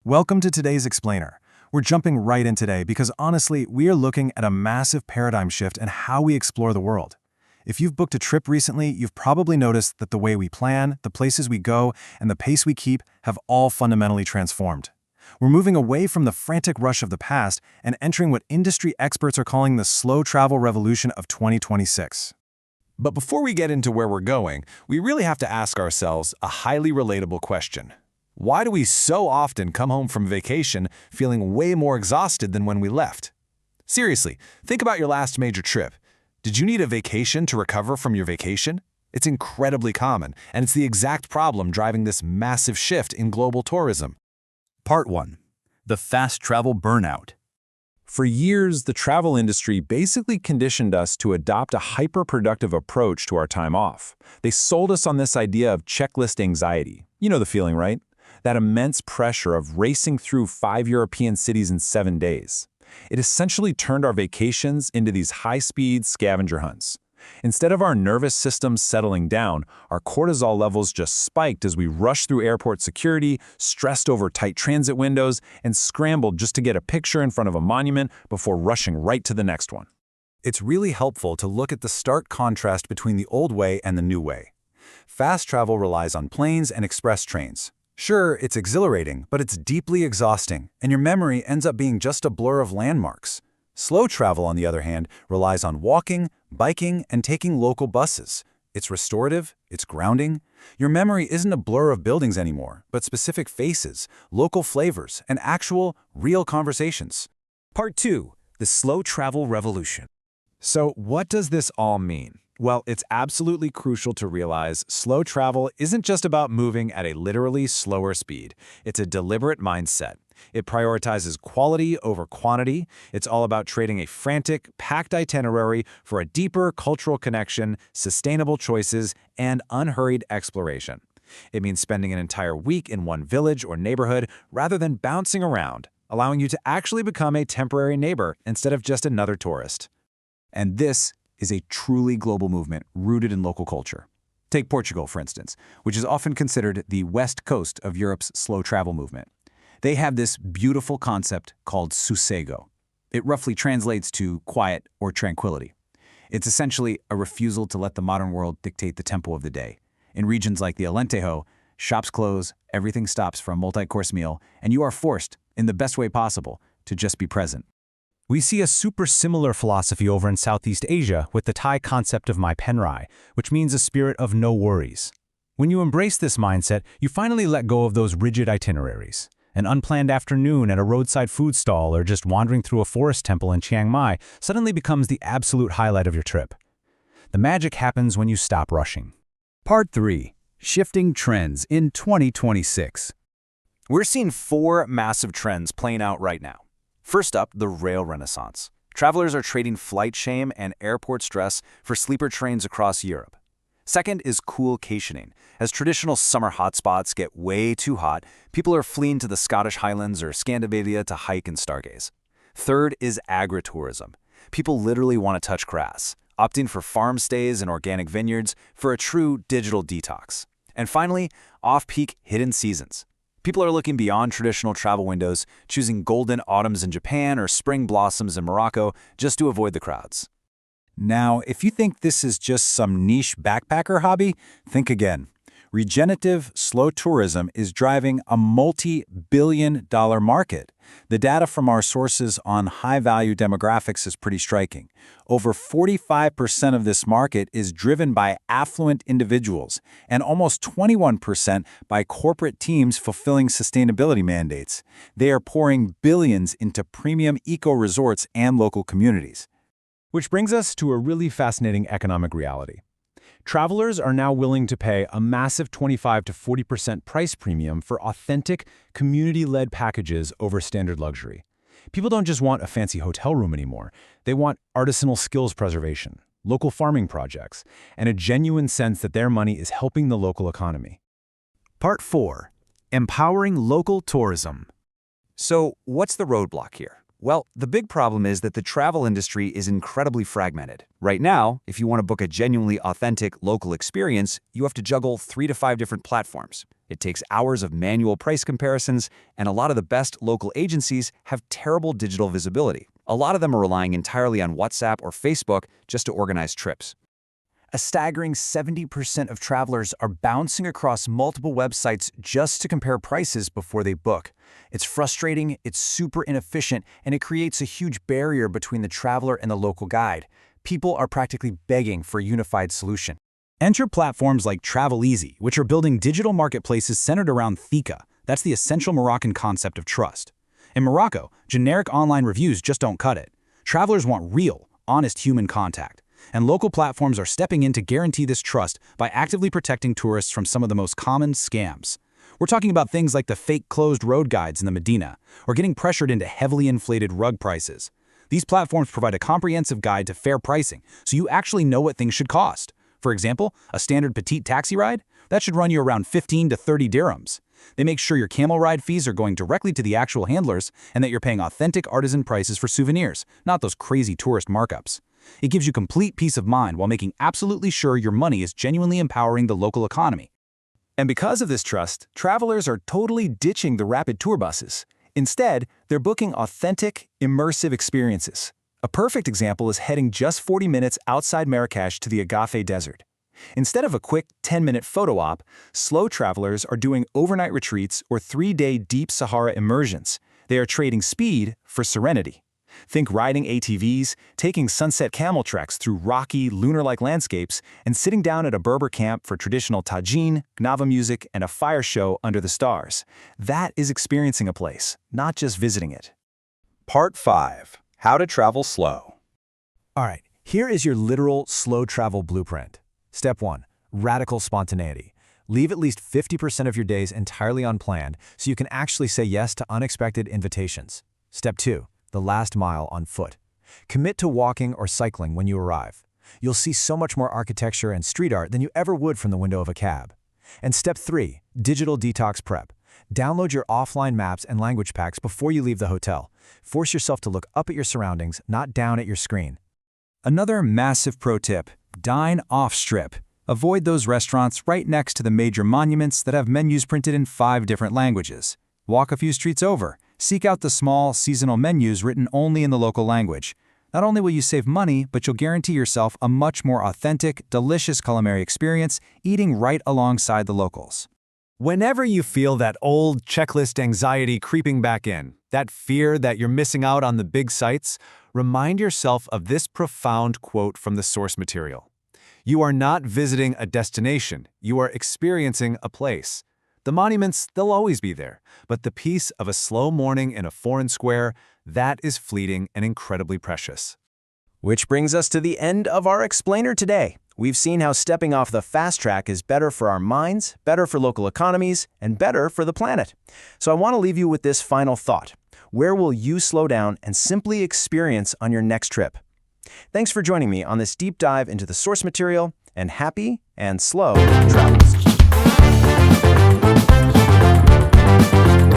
Welcome to today's Explainer. We're jumping right in today because honestly, we are looking at a massive paradigm shift in how we explore the world. If you've booked a trip recently, you've probably noticed that the way we plan, the places we go, and the pace we keep have all fundamentally transformed. We're moving away from the frantic rush of the past and entering what industry experts are calling the slow travel revolution of 2026. But before we get into where we're going, we really have to ask ourselves a highly relatable question. Why do we so often come home from vacation feeling way more exhausted than when we left? Seriously, think about your last major trip. Did you need a vacation to recover from your vacation? It's incredibly common, and it's the exact problem driving this massive shift in global tourism. Part 1. The Fast Travel Burnout. For years, the travel industry basically conditioned us to adopt a hyper-productive approach to our time off. They sold us on this idea of checklist anxiety. You know the feeling, right? That immense pressure of racing through 5 European cities in 7 days. It essentially turned our vacations into these high-speed scavenger hunts. Instead of our nervous systems settling down, our cortisol levels just spiked as we rushed through airport security, stressed over tight transit windows, and scrambled just to get a picture in front of a monument before rushing right to the next one. It's really helpful to look at the stark contrast between the old way and the new way. Fast travel relies on planes and express trains. Sure, it's exhilarating, but it's deeply exhausting, and your memory ends up being just a blur of landmarks. Slow travel, on the other hand, relies on walking, biking, and taking local buses. It's restorative, it's grounding. Your memory isn't a blur of buildings anymore, but specific faces, local flavors, and actual, real conversations. Part 2. The Slow Travel Revolution. So what does this all mean? Well, it's absolutely crucial to realize slow travel isn't just about moving at a literally slower speed. It's a deliberate mindset. It prioritizes quality over quantity. It's all about trading a frantic, packed itinerary for a deeper cultural connection, sustainable choices, and unhurried exploration. It means spending an entire week in one village or neighborhood rather than bouncing around, allowing you to actually become a temporary neighbor instead of just another tourist. And this is a truly global movement rooted in local culture. Take Portugal, for instance, which is often considered the west coast of Europe's slow travel movement. They have this beautiful concept called sossego. It roughly translates to quiet or tranquility. It's essentially a refusal to let the modern world dictate the tempo of the day. In regions like the Alentejo, shops close, everything stops for a multi-course meal, and you are forced, in the best way possible, to just be present. We see a super similar philosophy over in Southeast Asia with the Thai concept of Mai Penrai, which means a spirit of no worries. When you embrace this mindset, you finally let go of those rigid itineraries. An unplanned afternoon at a roadside food stall or just wandering through a forest temple in Chiang Mai suddenly becomes the absolute highlight of your trip. The magic happens when you stop rushing. Part 3. Shifting Trends in 2026. We're seeing 4 massive trends playing out right now. First up, the rail renaissance. Travelers are trading flight shame and airport stress for sleeper trains across Europe. Second is coolcationing. As traditional summer hotspots get way too hot, people are fleeing to the Scottish Highlands or Scandinavia to hike and stargaze. Third is agritourism. People literally want to touch grass, opting for farm stays and organic vineyards for a true digital detox. And finally, off-peak hidden seasons. People are looking beyond traditional travel windows, choosing golden autumns in Japan or spring blossoms in Morocco just to avoid the crowds. Now, if you think this is just some niche backpacker hobby, think again. Regenerative slow tourism is driving a multi-billion-dollar market. The data from our sources on high-value demographics is pretty striking. Over 45% of this market is driven by affluent individuals, and almost 21% by corporate teams fulfilling sustainability mandates. They are pouring billions into premium eco-resorts and local communities. Which brings us to a really fascinating economic reality. Travelers are now willing to pay a massive 25 to 40% price premium for authentic, community-led packages over standard luxury. People don't just want a fancy hotel room anymore. They want artisanal skills preservation, local farming projects, and a genuine sense that their money is helping the local economy. Part 4. Empowering Local Tourism. So, what's the roadblock here? Well, the big problem is that the travel industry is incredibly fragmented. Right now, if you want to book a genuinely authentic local experience, you have to juggle 3 to 5 different platforms. It takes hours of manual price comparisons, and a lot of the best local agencies have terrible digital visibility. A lot of them are relying entirely on WhatsApp or Facebook just to organize trips. A staggering 70% of travelers are bouncing across multiple websites just to compare prices before they book. It's frustrating, it's super inefficient, and it creates a huge barrier between the traveler and the local guide. People are practically begging for a unified solution. Enter platforms like Travel Easy, which are building digital marketplaces centered around thika. That's the essential Moroccan concept of trust. In Morocco, generic online reviews just don't cut it. Travelers want real, honest human contact. And local platforms are stepping in to guarantee this trust by actively protecting tourists from some of the most common scams. We're talking about things like the fake closed road guides in the Medina, or getting pressured into heavily inflated rug prices. These platforms provide a comprehensive guide to fair pricing, so you actually know what things should cost. For example, a standard petit taxi ride? That should run you around 15 to 30 dirhams. They make sure your camel ride fees are going directly to the actual handlers and that you're paying authentic artisan prices for souvenirs, not those crazy tourist markups. It gives you complete peace of mind while making absolutely sure your money is genuinely empowering the local economy. And because of this trust, travelers are totally ditching the rapid tour buses. Instead, they're booking authentic, immersive experiences. A perfect example is heading just 40 minutes outside Marrakech to the Sahara Desert. Instead of a quick 10-minute photo op, slow travelers are doing overnight retreats or 3-day deep Sahara immersions. They are trading speed for serenity. Think riding ATVs, taking sunset camel treks through rocky, lunar-like landscapes, and sitting down at a Berber camp for traditional tagine, gnava music, and a fire show under the stars. That is experiencing a place, not just visiting it. Part 5. How to travel slow. All right, here is your literal slow travel blueprint. Step 1. Radical spontaneity. Leave at least 50% of your days entirely unplanned so you can actually say yes to unexpected invitations. Step 2. The last mile on foot. Commit to walking or cycling when you arrive. You'll see so much more architecture and street art than you ever would from the window of a cab. And Step 3. Digital detox prep. Download your offline maps and language packs before you leave the hotel. Force yourself to look up at your surroundings, not down at your screen. Another massive pro tip: dine off-strip. Avoid those restaurants right next to the major monuments that have menus printed in 5 different languages. Walk a few streets over. Seek out the small, seasonal menus written only in the local language. Not only will you save money, but you'll guarantee yourself a much more authentic, delicious culinary experience eating right alongside the locals. Whenever you feel that old checklist anxiety creeping back in, that fear that you're missing out on the big sights, remind yourself of this profound quote from the source material. You are not visiting a destination, you are experiencing a place. The monuments, they'll always be there, but the peace of a slow morning in a foreign square, that is fleeting and incredibly precious. Which brings us to the end of our explainer today. We've seen how stepping off the fast track is better for our minds, better for local economies, and better for the planet. So I want to leave you with this final thought. Where will you slow down and simply experience on your next trip? Thanks for joining me on this deep dive into the source material, and happy and slow travels.